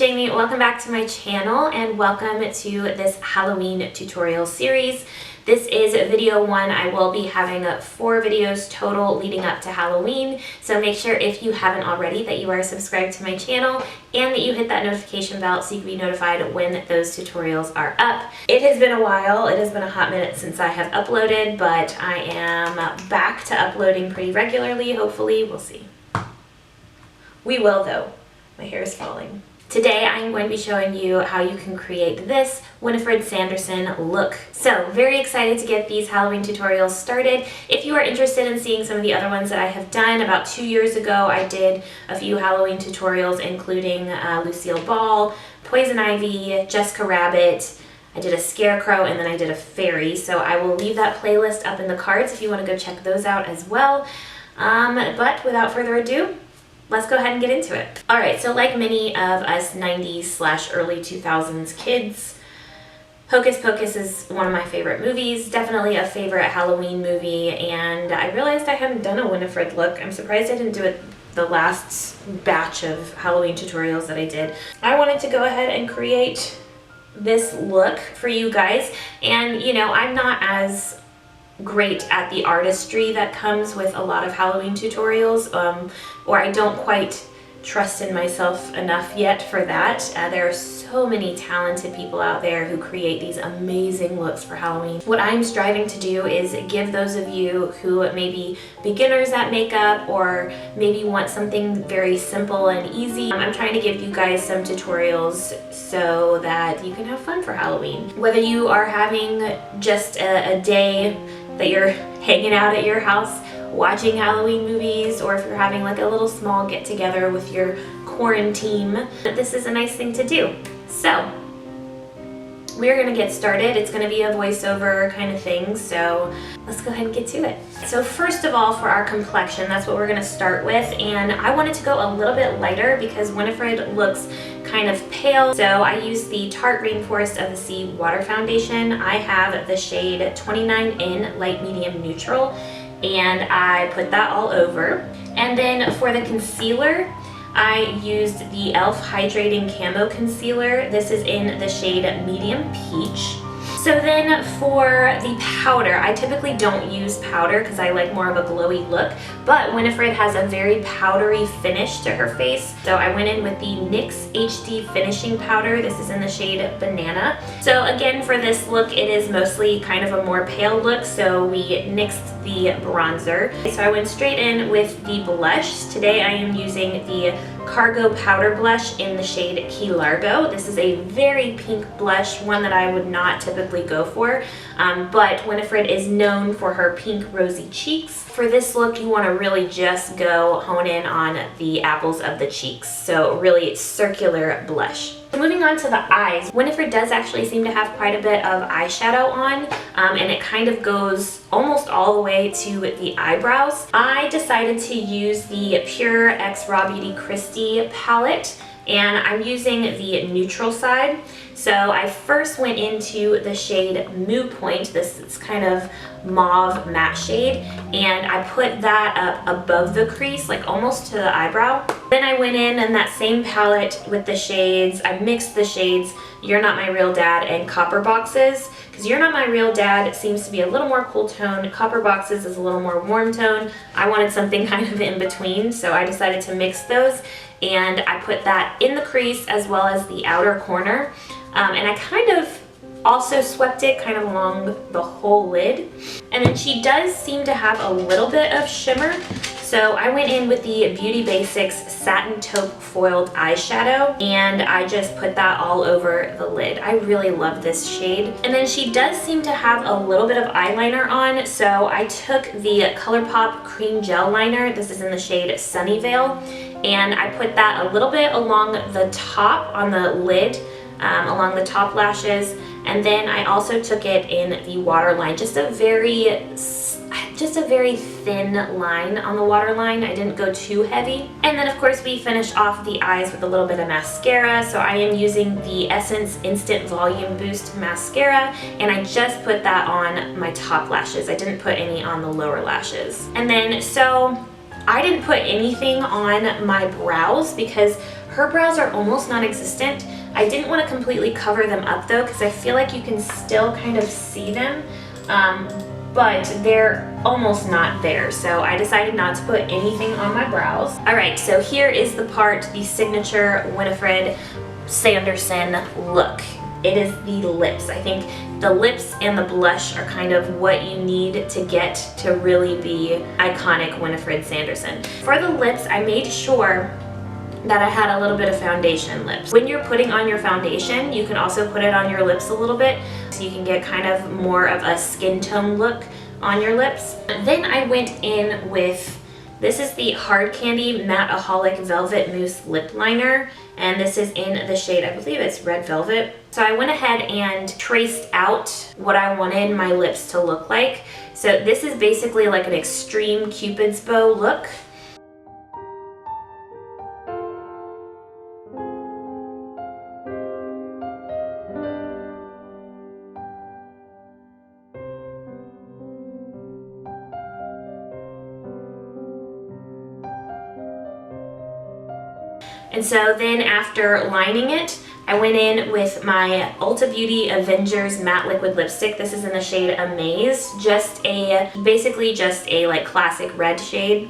Jamie. Welcome back to my channel and welcome to this Halloween tutorial series. This is video 1. I will be having 4 videos total leading up to Halloween, so make sure if you haven't already that you are subscribed to my channel and that you hit that notification bell so you can be notified when those tutorials are up. It has been a while, it has been a hot minute since I have uploaded, but I am back to uploading pretty regularly, hopefully. We'll see. We will though. My hair is falling. Today I'm going to be showing you how you can create this Winifred Sanderson look. So very excited to get these Halloween tutorials started. If you are interested in seeing some of the other ones that I have done, about 2 years ago I did a few Halloween tutorials including Lucille Ball, Poison Ivy, Jessica Rabbit, I did a scarecrow, and then I did a fairy. So I will leave that playlist up in the cards if you want to go check those out as well. But without further ado, let's go ahead and get into it. Alright, so like many of us 90s / early 2000s kids, Hocus Pocus is one of my favorite movies, definitely a favorite Halloween movie, and I realized I hadn't done a Winifred look. I'm surprised I didn't do it the last batch of Halloween tutorials that I did. I wanted to go ahead and create this look for you guys, and you know, I'm not as great at the artistry that comes with a lot of Halloween tutorials, or I don't quite trust in myself enough yet for that. There are so many talented people out there who create these amazing looks for Halloween. What I'm striving to do is give those of you who may be beginners at makeup or maybe want something very simple and easy, I'm trying to give you guys some tutorials so that you can have fun for Halloween. Whether you are having just a day that you're hanging out at your house watching Halloween movies, or if you're having like a little small get together with your quarantine, this is a nice thing to do. So we're gonna get started. It's gonna be a voiceover kind of thing, so let's go ahead and get to it. So first of all, for our complexion, that's what we're gonna start with, and I wanted to go a little bit lighter because Winifred looks kind of pale, so I used the Tarte Rainforest of the Sea water foundation. I have the shade 29 in light medium neutral, and I put that all over. And then for the concealer, I used the e.l.f. Hydrating Camo Concealer. This is in the shade Medium Peach. So then for the powder, I typically don't use powder because I like more of a glowy look, but Winifred has a very powdery finish to her face. So I went in with the NYX HD Finishing Powder. This is in the shade Banana. So again, for this look, it is mostly kind of a more pale look, so we nixed the bronzer. So I went straight in with the blush. Today I am using the Cargo Powder Blush in the shade Key Largo. This is a very pink blush, one that I would not typically go for, but Winifred is known for her pink rosy cheeks. For this look, you want to really just go hone in on the apples of the cheeks, so really circular blush. Moving on to the eyes, Winifred does actually seem to have quite a bit of eyeshadow on, and it kind of goes almost all the way to the eyebrows. I decided to use the Pure X RawBeautyKristi palette, and I'm using the neutral side. So I first went into the shade Mood Point. This is kind of mauve matte shade, and I put that up above the crease, like almost to the eyebrow. Then I went in that same palette with the shades. I mixed the shades You're Not My Real Dad and Copper Boxes, because You're Not My Real Dad seems to be a little more cool tone. Copper Boxes is a little more warm tone. I wanted something kind of in between, so I decided to mix those, and I put that in the crease as well as the outer corner. And I kind of also swept it kind of along the whole lid. And then she does seem to have a little bit of shimmer, so I went in with the Beauty Basics Satin Taupe Foiled Eyeshadow, and I just put that all over the lid. I really love this shade. And then she does seem to have a little bit of eyeliner on, so I took the Colourpop Cream Gel Liner. This is in the shade Sunnyvale, and I put that a little bit along the top on the lid, along the top lashes, and then I also took it in the waterline, just a very thin line on the waterline. I didn't go too heavy. And then of course we finished off the eyes with a little bit of mascara. So I am using the Essence Instant Volume Boost Mascara, and I just put that on my top lashes. I didn't put any on the lower lashes. And then so I didn't put anything on my brows because Her brows are almost non-existent. I didn't want to completely cover them up though, because I feel like you can still kind of see them, but they're almost not there. So I decided not to put anything on my brows. All right, so here is the part, the signature Winifred Sanderson look. It is the lips. I think the lips and the blush are kind of what you need to get to really be iconic Winifred Sanderson. For the lips, I made sure that I had a little bit of foundation lips. When you're putting on your foundation, you can also put it on your lips a little bit, so you can get kind of more of a skin tone look on your lips. Then I went in with, this is the Hard Candy Matte-aholic Velvet Mousse Lip Liner, and this is in the shade, I believe it's Red Velvet. So I went ahead and traced out what I wanted my lips to look like. So this is basically like an extreme Cupid's bow look. And so then after lining it, I went in with my Ulta Beauty Avengers Matte Liquid Lipstick. This is in the shade Amaze, basically just a like classic red shade.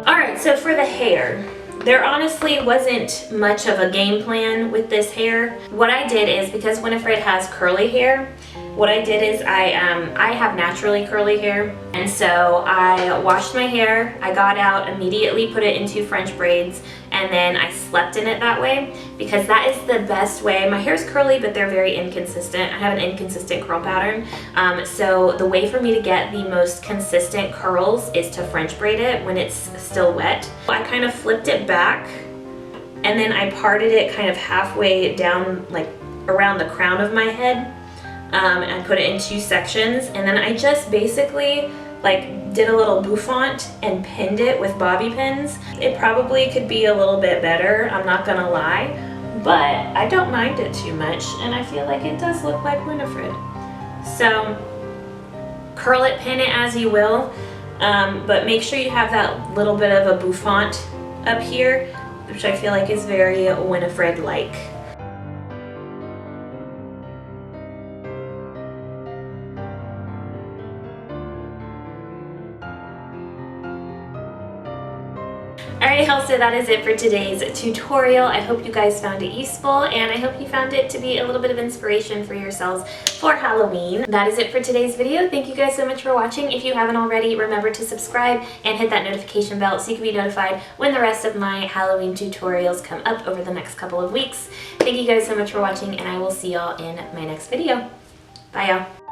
Alright, so for the hair, there honestly wasn't much of a game plan with this hair. What I did is, because Winifred has curly hair, what I did is I have naturally curly hair, and so I washed my hair, I got out, immediately put it into French braids, and then I slept in it that way, because that is the best way. My hair's curly, but they're very inconsistent. I have an inconsistent curl pattern, so the way for me to get the most consistent curls is to French braid it when it's still wet. I kind of flipped it back, and then I parted it kind of halfway down, like around the crown of my head, and put it in two sections, and then I just basically like did a little bouffant and pinned it with bobby pins. It probably could be a little bit better, I'm not gonna lie, but I don't mind it too much, and I feel like it does look like Winifred. So curl it, pin it as you will, but make sure you have that little bit of a bouffant up here, which I feel like is very Winifred-like. Alright, so that is it for today's tutorial. I hope you guys found it useful, and I hope you found it to be a little bit of inspiration for yourselves for Halloween. That is it for today's video. Thank you guys so much for watching. If you haven't already, remember to subscribe and hit that notification bell so you can be notified when the rest of my Halloween tutorials come up over the next couple of weeks. Thank you guys so much for watching, and I will see y'all in my next video. Bye, y'all.